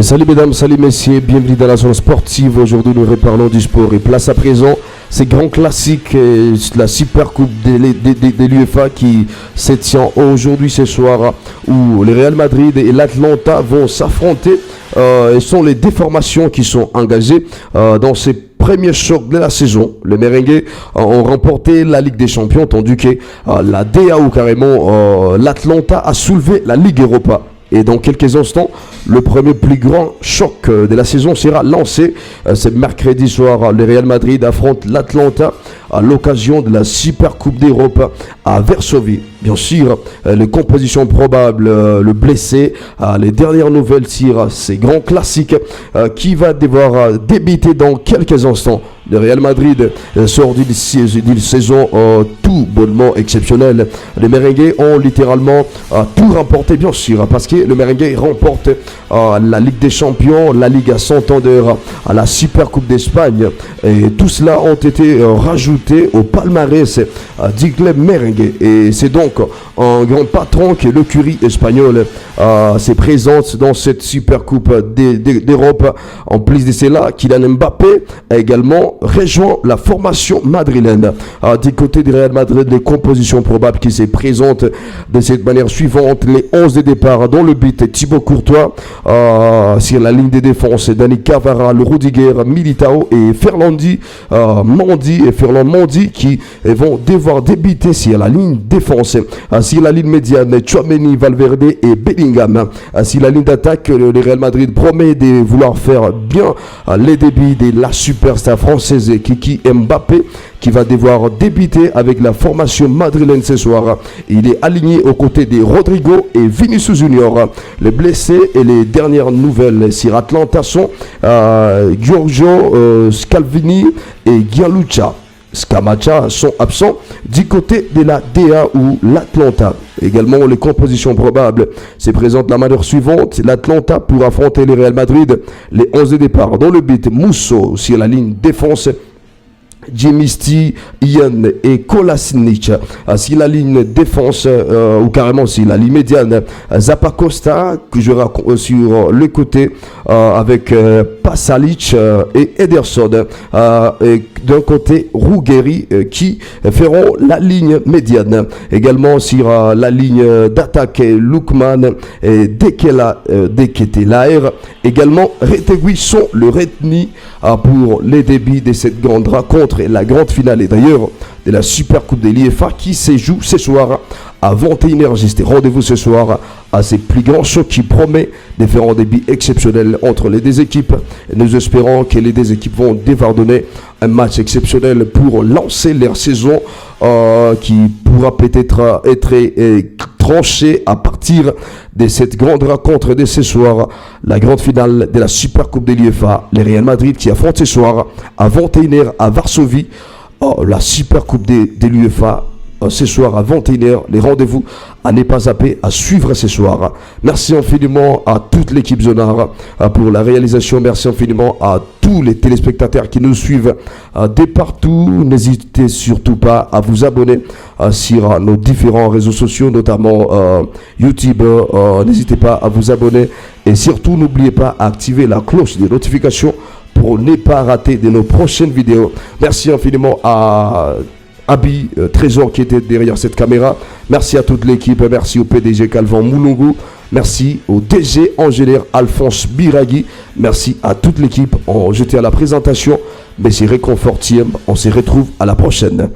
Salut mesdames, salut messieurs, bienvenue dans la zone sportive. Aujourd'hui nous reparlons du sport et place à présent ces grands classiques, la Super Coupe de l'UEFA qui se tient aujourd'hui ce soir où le Real Madrid et l'Atlanta vont s'affronter. Ce sont les deux formations qui sont engagées dans ces premiers chocs de la saison. Les Merengues ont remporté la Ligue des Champions, tandis que la DAO carrément, l'Atlanta a soulevé la Ligue Europa. Et dans quelques instants, le premier plus grand choc de la saison sera lancé. C'est mercredi soir, le Real Madrid affronte l'Atlanta à l'occasion de la Super Coupe d'Europe à Varsovie. Bien sûr, les compositions probables, le blessé, les dernières nouvelles sur ces grands classiques qui va devoir débuter dans quelques instants. Le Real Madrid sort d'une saison tout bonnement exceptionnelle. Les Merengues ont littéralement tout remporté, bien sûr, parce que le Merengue remporte la Ligue des Champions, la Liga Santander, la Super Coupe d'Espagne. Et tout cela ont été rajoutés au palmarès du club merengue. Et c'est donc un grand patron que l'écurie espagnole se présente dans cette Super Coupe d'Europe. En plus de cela, Kylian Mbappé a également rejoint la formation madrilène. Du côté du Real Madrid, les compositions probables qui se présentent de cette manière suivante: les 11 de départ dans le but, Thibaut Courtois, sur la ligne de défense, Dani Carvajal, Rudiger, Militao et Ferland Mendy qui vont devoir débuter sur la ligne défense. Sur la ligne médiane, Tchouaméni, Valverde et Bellingham. Sur la ligne d'attaque, le Real Madrid promet de vouloir faire bien les débuts de la superstar française Kiki Mbappé, qui va devoir débuter avec la formation madrilène ce soir. Il est aligné aux côtés de Rodrigo et Vinicius Junior. Les blessés et les dernières nouvelles sur Atlanta sont Giorgio Scalvini et Gianluca Scamacca sont absents du côté de la DA ou l'Atlanta. Également, les compositions probables se présentent de la manière suivante: l'Atlanta pour affronter le Real Madrid, les 11 de départ dans le but, Musso sur la ligne défense, Djemisti, Ian et Kolasinac. Si la ligne défense ou carrément si la ligne médiane, Zappacosta que jouera sur le côté avec Pasalic et Ederson, et d'un côté Ruggeri qui feront la ligne médiane. Également sur la ligne d'attaque, Lookman et Deketelaer, également Retegui sont le retenu pour les débuts de cette grande rencontre et la grande finale, et d'ailleurs de la Super Coupe de l'UEFA qui se joue ce soir à 21h. Rendez-vous ce soir à ces plus grands chocs qui promet de faire un début exceptionnel entre les deux équipes. Et nous espérons que les deux équipes vont devoir donner un match exceptionnel pour lancer leur saison qui pourra peut-être être tranché à partir de cette grande rencontre de ce soir, la grande finale de la Super Coupe de l'UEFA. Le Real Madrid qui affronte ce soir à 21h à Varsovie la Super Coupe de l'UEFA ce soir à 21h. Les rendez-vous à ne pas zapper, à suivre ce soir. Merci infiniment à toute l'équipe Zonard pour la réalisation. Merci infiniment à tous les téléspectateurs qui nous suivent de partout. N'hésitez surtout pas à vous abonner sur nos différents réseaux sociaux, notamment YouTube. N'hésitez pas à vous abonner et surtout n'oubliez pas d'activer la cloche de notification pour ne pas rater de nos prochaines vidéos. Merci infiniment à Abi Trésor qui était derrière cette caméra. Merci à toute l'équipe. Merci au PDG Calvin Moulungu. Merci au DG Angélière Alphonse Biragui. Merci à toute l'équipe. J'étais à la présentation. Mais c'est réconfortant. On se retrouve à la prochaine.